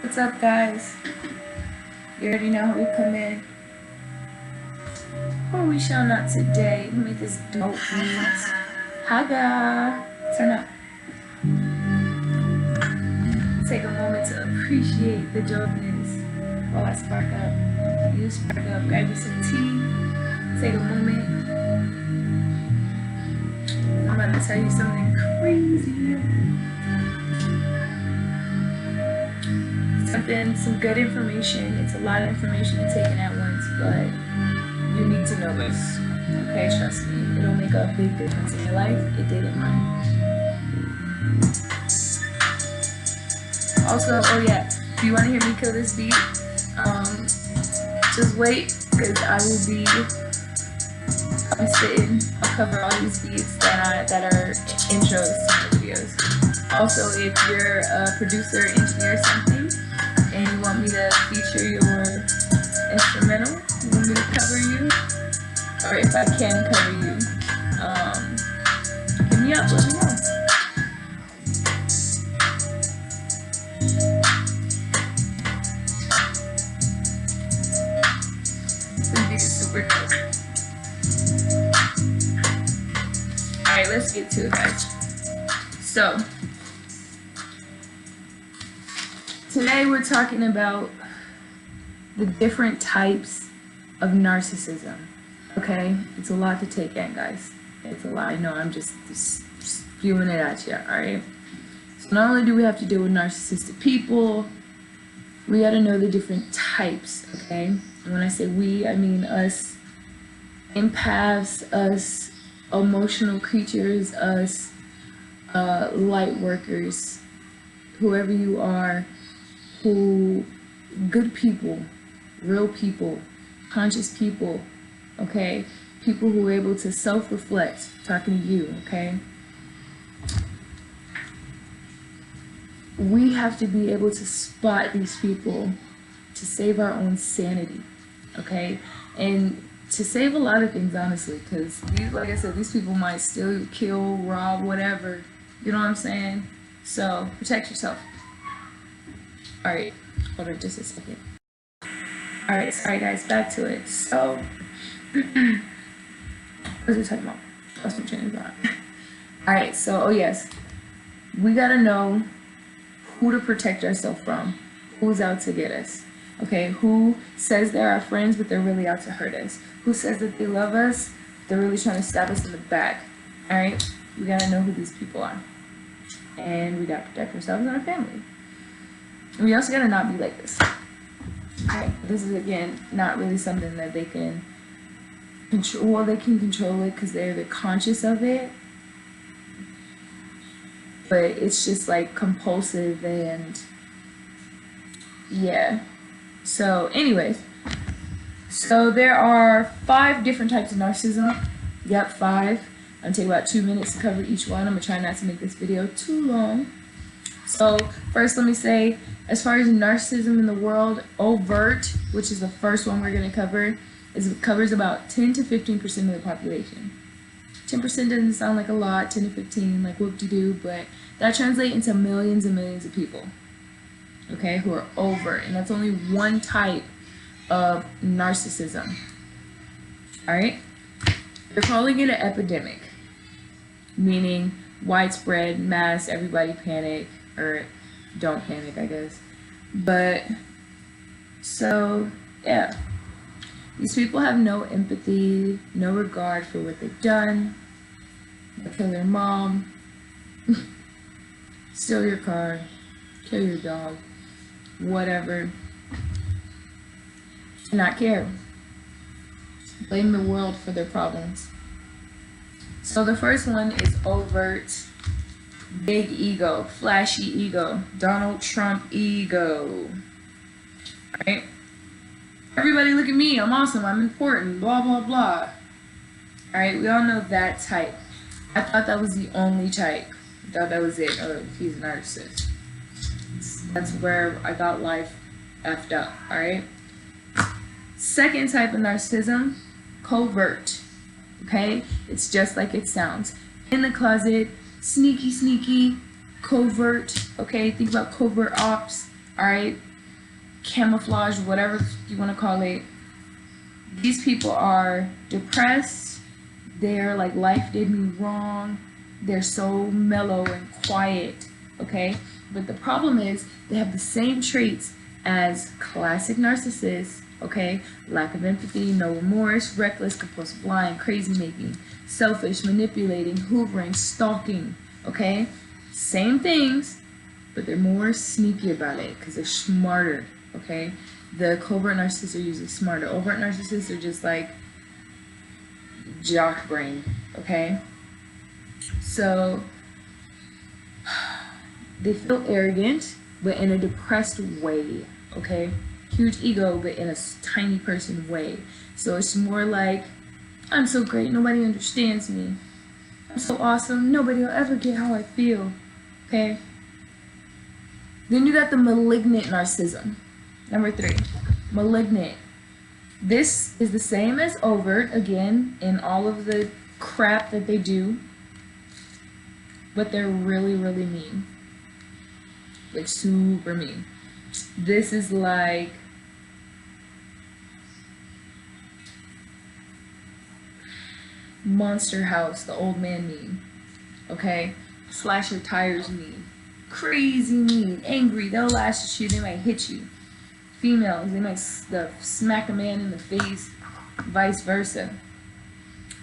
What's up, guys? You already know how we come in. Or we shall not today. Let me make this dope beat. Haga! Turn up. Take a moment to appreciate the dopeness while I spark up. You spark up, grab you some tea, take a moment. I'm about to tell you something crazy. Some good information. It's a lot of information to take in at once, but you need to know this. Okay, trust me. It'll make a big difference in your life. It did in mine. Also, oh yeah, if you want to hear me kill this beat, just wait, because I will be spitting. I'll cover all these beats that are intros to my videos. Also, if you're a producer, engineer, something, and you want me to feature your instrumental, you want me to cover you, or if I can cover you, hit me up, let me know. This beat is super dope. Alright, let's get to it, guys. So, today we're talking about the different types of narcissism. Okay? It's a lot to take in, guys. It's a lot. I know, I'm just spewing it at you, alright? So not only do we have to deal with narcissistic people, we gotta know the different types, okay? And when I say we, I mean us empaths, us emotional creatures, us light workers, whoever you are, good people, real people, conscious people, okay? People who are able to self-reflect, talking to you, okay? We have to be able to spot these people to save our own sanity, okay? And to save a lot of things, honestly, because, like I said, these people might still kill, rob, whatever. You know what I'm saying? So, protect yourself. Alright, hold on just a second. Alright, sorry guys, back to it. So, what was I talking about? Lost my train of thought. Alright, so, oh yes, we gotta know who to protect ourselves from, who's out to get us, okay? Who says they're our friends, but they're really out to hurt us? Who says that they love us, they're really trying to stab us in the back, all right? We gotta know who these people are, and we gotta protect ourselves and our family. And we also gotta not be like this. All right, this is, again, not really something that they can control. Well, they can control it because they're conscious of it, but it's just like compulsive and yeah. So anyways, so there are 5 different types of narcissism. Yep, 5. I'm gonna take about 2 minutes to cover each one. I'm gonna try not to make this video too long. So first, let me say, as far as narcissism in the world, overt, which is the first one we're gonna cover, covers about 10 to 15% of the population. 10% doesn't sound like a lot, 10 to 15, like whoop-de-doo, but that translates into millions and millions of people, okay, who are overt, and that's only one type of narcissism, all right? They're calling it an epidemic, meaning widespread, mass, everybody panic, or don't panic, I guess. But, so, yeah. These people have no empathy, no regard for what they've done. They kill their mom, steal your car, kill your dog, whatever. Not care. Blame the world for their problems. So the first one is overt, big ego, flashy ego, Donald Trump ego. Right? Everybody look at me, I'm awesome, I'm important, blah, blah, blah. Alright, we all know that type. I thought that was the only type. I thought that was it. Oh, he's a narcissist. That's where I got life effed up, alright? Second type of narcissism, covert. Okay? It's just like it sounds. In the closet, sneaky, covert. Okay? Think about covert ops. Alright? camouflage, whatever you want to call it. These people are depressed. They're like, life did me wrong. They're so mellow and quiet, okay? But the problem is they have the same traits as classic narcissists, okay? Lack of empathy, no remorse, reckless, compulsive lying, crazy making, selfish, manipulating, hoovering, stalking, okay? Same things, but they're more sneaky about it because they're smarter, okay? The covert narcissists are usually smarter. Overt narcissists are just like jock brain, okay? So they feel arrogant, but in a depressed way, okay? Huge ego, but in a tiny person way. So it's more like, I'm so great, nobody understands me. I'm so awesome, nobody will ever get how I feel, okay? Then you got the malignant narcissism. Number 3, malignant. This is the same as overt, again, in all of the crap that they do, but they're really, really mean. Like, super mean. This is like Monster House, the old man mean, okay? Slash your tires mean. Crazy mean, angry, they'll lash at you, they might hit you. Females, they might smack a man in the face, vice versa.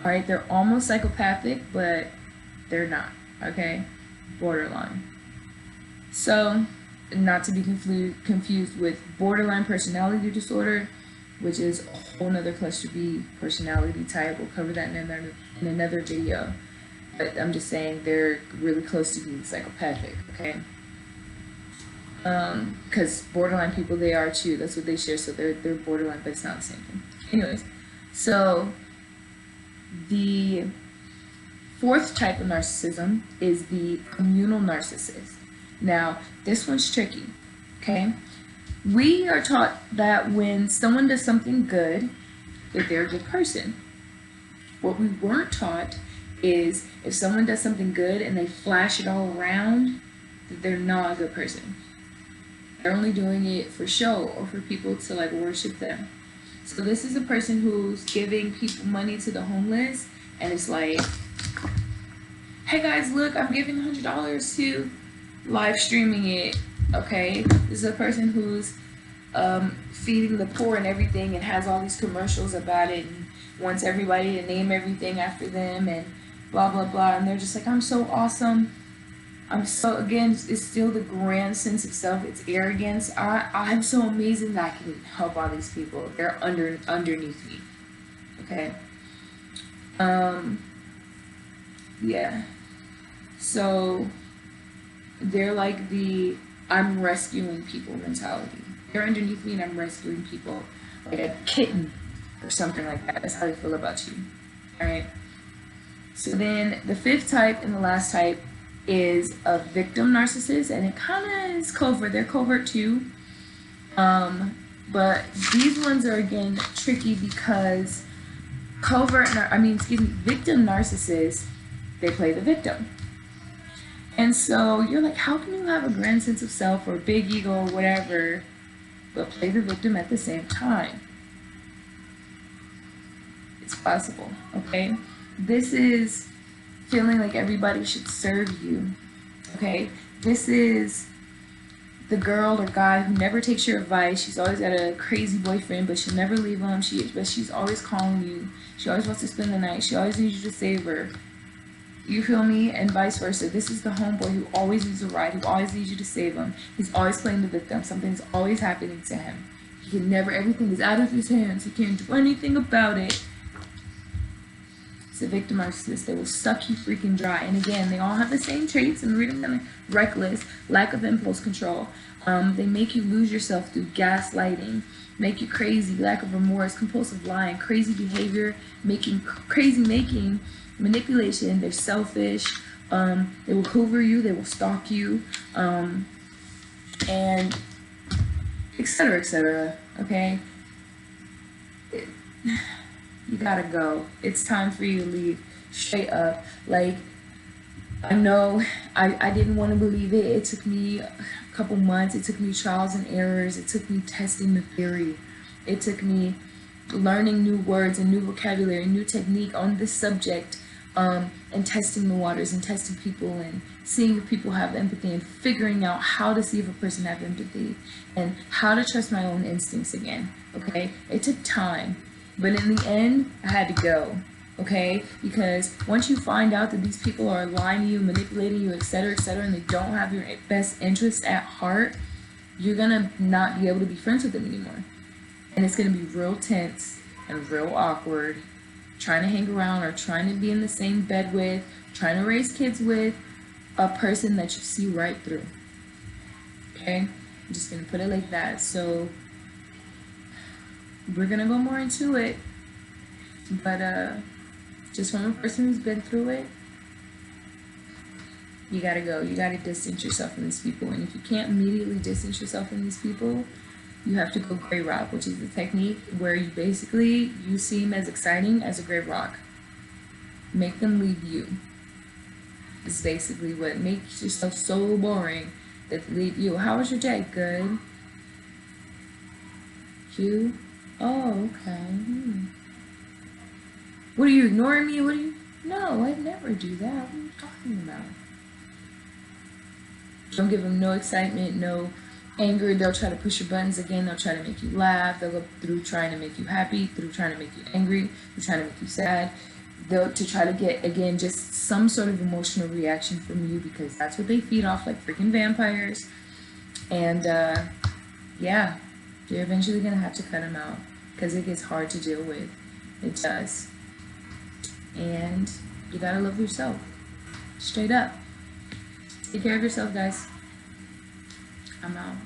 Alright, they're almost psychopathic, but they're not, okay? Borderline. So, not to be confused with borderline personality disorder, which is a whole nother cluster B personality type. We'll cover that in another video. But I'm just saying they're really close to being psychopathic, okay? Because borderline people, they are too. That's what they share. So they're borderline, but it's not the same thing. Anyways, so the 4th type of narcissism is the communal narcissist. Now, this one's tricky, okay? We are taught that when someone does something good, that they're a good person. What we weren't taught is if someone does something good and they flash it all around, that they're not a good person. They're only doing it for show or for people to like worship them. So this is a person who's giving people money to the homeless, and it's like, hey guys, look, I'm giving $100 to, live streaming it, okay? This is a person who's feeding the poor and everything, and has all these commercials about it, and wants everybody to name everything after them, and blah blah blah, and they're just like, I'm so awesome. I'm so, again, it's still the grand sense of self, it's arrogance. I'm so amazing that I can help all these people. They're underneath me, okay? Yeah. So they're like the I'm rescuing people mentality. They're underneath me and I'm rescuing people, like a kitten or something like that. That's how they feel about you. Alright? So then the 5th type and the last type is a victim narcissist, and it kind of is covert. They're covert too. But these ones are again tricky because victim narcissists, they play the victim. And so you're like, how can you have a grand sense of self or big ego or whatever, but play the victim at the same time? It's possible, okay? This is feeling like everybody should serve you, okay? This is the girl or guy who never takes your advice. She's always got a crazy boyfriend, but she'll never leave him. But she's always calling you. She always wants to spend the night. She always needs you to save her. You feel me? And vice versa. This is the homeboy who always needs a ride, who always needs you to save him. He's always playing the victim. Something's always happening to him. He can never, everything is out of his hands. He can't do anything about it. It's a victim narcissist. They will suck you freaking dry. And again, they all have the same traits. I'm reading them: reckless, lack of impulse control. They make you lose yourself through gaslighting, make you crazy, lack of remorse, compulsive lying, crazy behavior, crazy making, manipulation. They're selfish. They will hoover you. They will stalk you, and etc. etc. Okay. You gotta go. It's time for you to leave. Straight up. Like, I know I didn't want to believe it. It took me a couple months. It took me trials and errors. It took me testing the theory. It took me learning new words and new vocabulary, new technique on this subject, and testing the waters and testing people and seeing if people have empathy and figuring out how to see if a person has empathy and how to trust my own instincts again. Okay, it took time, but in the end, I had to go. Okay, because once you find out that these people are lying to you, manipulating you, etc., etc., and they don't have your best interest at heart, you're gonna not be able to be friends with them anymore. And it's going to be real tense and real awkward trying to hang around or trying to be in the same bed with, trying to raise kids with a person that you see right through. Okay? I'm just going to put it like that. So we're going to go more into it. But just from a person who's been through it, you got to go. You got to distance yourself from these people. And if you can't immediately distance yourself from these people, you have to go gray rock, which is the technique where you basically, you seem as exciting as a gray rock. Make them leave you. It's basically what makes yourself so boring that they leave you. How was your day? Good. You? Oh, okay. What are you ignoring me? What are you? No, I'd never do that. What are you talking about? Don't give them no excitement, no anger. They'll try to push your buttons again. They'll try to make you laugh. They'll go through trying to make you happy, through trying to make you angry, through trying to make you sad. They'll to try to get, again, just some sort of emotional reaction from you, because that's what they feed off, like freaking vampires. And yeah, you're eventually gonna have to cut them out because it gets hard to deal with. It does. And you gotta love yourself. Straight up. Take care of yourself, guys. I'm out.